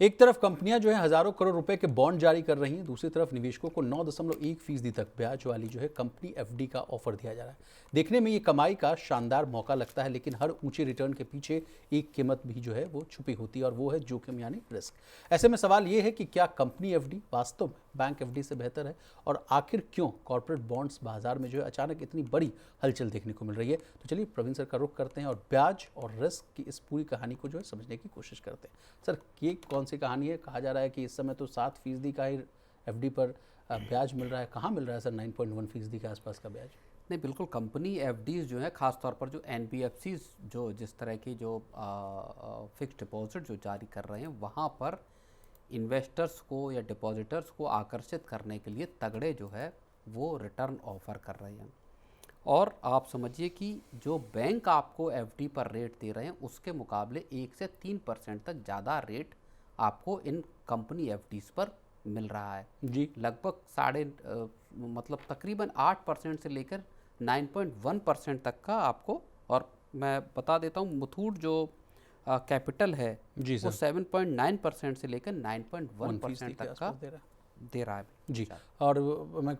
एक तरफ कंपनियां जो है हजारों करोड़ रुपए के बॉन्ड जारी कर रही हैं, दूसरी तरफ निवेशकों को 9.1% तक ब्याज वाली जो है कंपनी एफडी का ऑफर दिया जा रहा है। देखने में ये कमाई का शानदार मौका लगता है, लेकिन हर ऊंचे रिटर्न के पीछे एक कीमत भी जो है वो छुपी होती है, और वो है जोखिम यानी रिस्क। ऐसे में सवाल ये है कि क्या कंपनी एफडी वास्तव में बैंक एफडी से बेहतर है, और आखिर क्यों कॉर्पोरेट बॉन्ड्स बाजार में जो है अचानक इतनी बड़ी हलचल देखने को मिल रही है। तो चलिए प्रवीण सर का रुख करते हैं और ब्याज और रिस्क की इस पूरी कहानी को जो है समझने की कोशिश करते हैं। सर, ये कौन सी कहानी है? कहा जा रहा है कि इस समय तो 7% का ही एफडी पर ब्याज मिल रहा है। कहाँ मिल रहा है सर 9.1% के आसपास का ब्याज? नहीं, बिल्कुल कंपनी एफडीज जो है, ख़ास तौर पर जो एनबीएफसीज जो जिस तरह की जो फिक्स्ड डिपॉजिट जो जारी कर रहे हैं, वहाँ पर इन्वेस्टर्स को या डिपॉजिटर्स को आकर्षित करने के लिए तगड़े जो है वो रिटर्न ऑफ़र कर रहे हैं। और आप समझिए कि जो बैंक आपको एफडी पर रेट दे रहे हैं उसके मुकाबले 1 से 3% तक ज़्यादा रेट आपको इन कंपनी एफडीज पर मिल रहा है जी। लगभग मतलब तकरीबन 8% से लेकर 9.1% तक का आपको। और मैं बता देता हूँ, मुथूट जो कैपिटल है जी वो सर 7.9% से लेकर 9.1% तक का दे रहा है जी। और मैं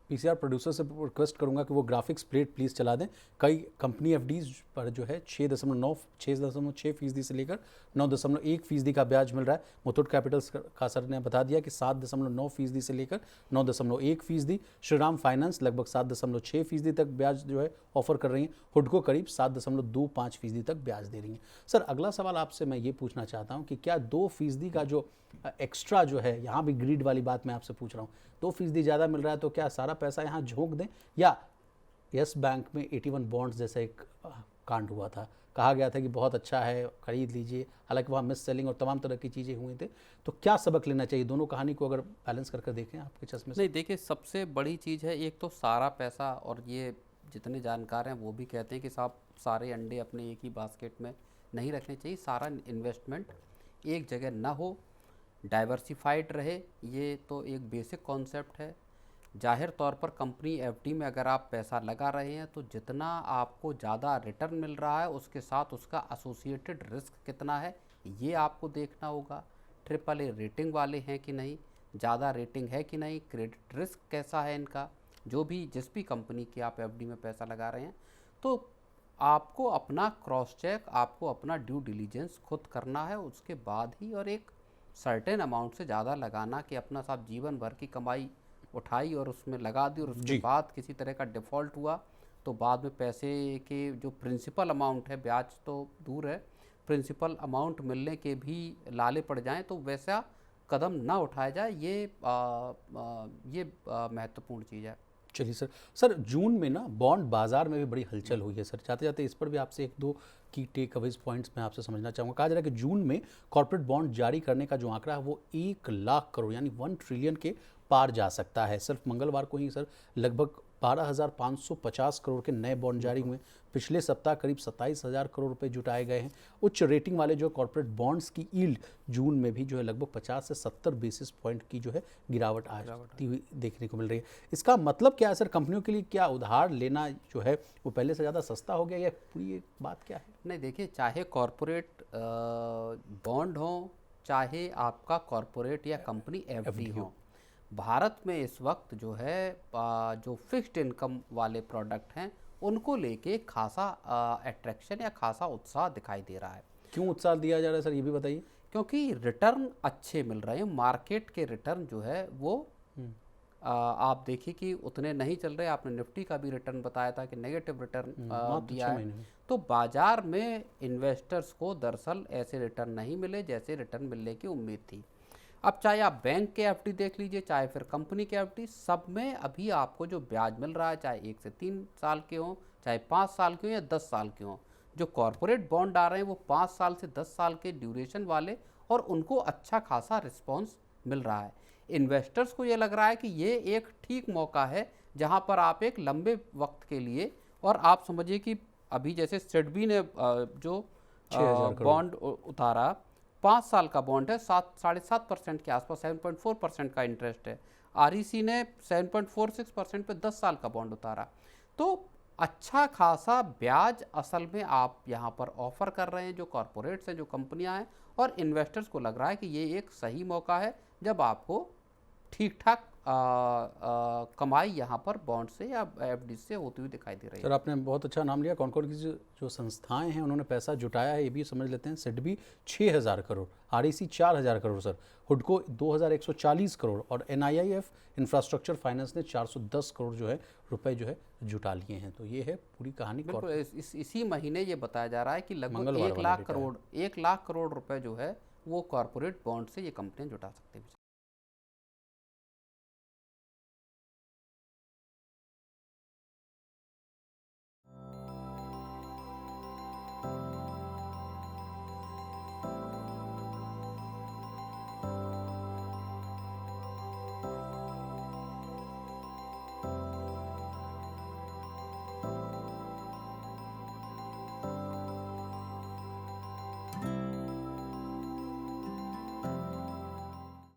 पीसीआर प्रोड्यूसर से रिक्वेस्ट करूंगा कि वो ग्राफिक्स प्लेट प्लीज़ चला दें। कई कंपनी एफडीज पर जो है 6.6% से लेकर 9.1% का ब्याज मिल रहा है। मुथूट कैपिटल्स का सर ने बता दिया कि 7.9% से लेकर 9.1%। श्रीराम फाइनेंस लगभग 7.6% तक ब्याज जो है ऑफर कर रही है। हुडको करीब 7.25% तक ब्याज दे रही है। सर, अगला सवाल आपसे मैं ये पूछना चाहता हूँ कि क्या 2% का जो एक्स्ट्रा जो है, यहाँ भी ग्रीड वाली बात मैं आपसे पूछ रहा हूँ, 2% ज़्यादा मिल रहा है तो क्या सारा पैसा यहाँ झोंक दें, या यस बैंक में 81 बॉन्ड्स जैसा एक कांड हुआ था, कहा गया था कि बहुत अच्छा है खरीद लीजिए, हालांकि वहाँ मिस सेलिंग और तमाम तरह की चीज़ें हुई थी, तो क्या सबक लेना चाहिए? दोनों कहानी को अगर बैलेंस करके देखें आपके चश्मे से। नहीं, देखिए, सबसे बड़ी चीज़ है एक तो सारा पैसा, और ये जितने जानकार हैं वो भी कहते हैं कि साहब सारे अंडे अपने एक ही बास्केट में नहीं रखने चाहिए। सारा इन्वेस्टमेंट एक जगह ना हो, डाइवर्सिफाइड रहे, ये तो एक बेसिक कॉन्सेप्ट है। जाहिर तौर पर कंपनी एफडी में अगर आप पैसा लगा रहे हैं तो जितना आपको ज़्यादा रिटर्न मिल रहा है उसके साथ उसका एसोसिएटेड रिस्क कितना है ये आपको देखना होगा। AAA रेटिंग वाले हैं कि नहीं, ज़्यादा रेटिंग है कि नहीं, क्रेडिट रिस्क कैसा है इनका, जो भी जिस भी कंपनी की आप एफडी में पैसा लगा रहे हैं। तो आपको अपना क्रॉस चेक, आपको अपना ड्यू डिलीजेंस खुद करना है, उसके बाद ही। और एक सर्टेन अमाउंट से ज़्यादा लगाना कि अपना साहब जीवन भर की कमाई उठाई और उसमें लगा दी और उसके बाद किसी तरह का डिफ़ॉल्ट हुआ तो बाद में पैसे के जो प्रिंसिपल अमाउंट है, ब्याज तो दूर है, प्रिंसिपल अमाउंट मिलने के भी लाले पड़ जाएं, तो वैसा कदम ना उठाया जाए। ये महत्वपूर्ण चीज़ है। चलिए सर, जून में ना बॉन्ड बाजार में भी बड़ी हलचल हुई है। सर, जाते जाते इस पर भी आपसे एक दो की टेक अवेज पॉइंट्स मैं आपसे समझना चाहूँगा। कहा जा रहा है कि जून में कॉर्पोरेट बॉन्ड जारी करने का जो आंकड़ा है वो 1 लाख करोड़ यानी 1 ट्रिलियन के पार जा सकता है। सिर्फ मंगलवार को ही सर लगभग 12,550 करोड़ के नए बॉन्ड जारी हुए। पिछले सप्ताह करीब 27,000 करोड़ रुपए जुटाए गए हैं। उच्च रेटिंग वाले जो कॉर्पोरेट बॉन्ड्स की यील्ड जून में भी जो है लगभग 50 से 70 बेसिस पॉइंट की जो है गिरावट आती हुई देखने को मिल रही है। इसका मतलब क्या है सर? कंपनियों के लिए क्या उधार लेना जो है वो पहले से ज़्यादा सस्ता हो गया, या पूरी बात क्या है? नहीं, देखिए, चाहे कॉर्पोरेट बॉन्ड हो, चाहे आपका कॉर्पोरेट या कंपनी एफडी हो, भारत में इस वक्त जो है जो फिक्स्ड इनकम वाले प्रोडक्ट हैं उनको लेके खासा अट्रैक्शन या खासा उत्साह दिखाई दे रहा है। क्यों उत्साह दिया जा रहा है सर, ये भी बताइए। क्योंकि रिटर्न अच्छे मिल रहे हैं। मार्केट के रिटर्न जो है वो आप देखिए कि उतने नहीं चल रहे। आपने निफ्टी का भी रिटर्न बताया था कि नेगेटिव रिटर्न दिया है। तो बाजार में इन्वेस्टर्स को दरअसल ऐसे रिटर्न नहीं मिले जैसे रिटर्न मिलने की उम्मीद थी। अब चाहे आप बैंक के एफडी देख लीजिए, चाहे फिर कंपनी के एफडी, सब में अभी आपको जो ब्याज मिल रहा है, चाहे 1 से 3 साल के हों, चाहे 5 साल के हों या 10 साल के हों, जो कॉर्पोरेट बॉन्ड आ रहे हैं वो 5 साल से 10 साल के ड्यूरेशन वाले, और उनको अच्छा खासा रिस्पॉन्स मिल रहा है। इन्वेस्टर्स को ये लग रहा है कि ये एक ठीक मौका है जहां पर आप एक लंबे वक्त के लिए, और आप समझिए कि अभी जैसे सिडबी ने जो बॉन्ड उतारा, 5 साल का बॉन्ड है, 7.5% के आसपास, 7.4% का इंटरेस्ट है। REC ने 7.46% पे 10 साल का बॉन्ड उतारा। तो अच्छा खासा ब्याज असल में आप यहाँ पर ऑफर कर रहे हैं, जो कॉरपोरेट्स हैं, जो कंपनियां हैं, और इन्वेस्टर्स को लग रहा है कि ये एक सही मौका है जब आपको ठीक ठाक कमाई यहाँ पर बॉन्ड से या एफडी से होती हुई दिखाई दे रही है। सर आपने बहुत अच्छा नाम लिया। कौन कौन की जो संस्थाएं हैं उन्होंने पैसा जुटाया है ये भी समझ लेते हैं। सिडबी 6,000 करोड़, आरईसी 4,000 करोड़ सर, हुडको 2,140 करोड़ और एनआईआईएफ इंफ्रास्ट्रक्चर फाइनेंस ने 410 करोड़ जो है रुपए जो है जुटा लिए हैं। तो ये है पूरी कहानी। बिल्कुल इसी महीने ये बताया जा रहा है कि लगभग मंगलवार 1 लाख करोड़ रुपए जो है वो कॉरपोरेट बॉन्ड से ये कंपनियां जुटा सकती हैं।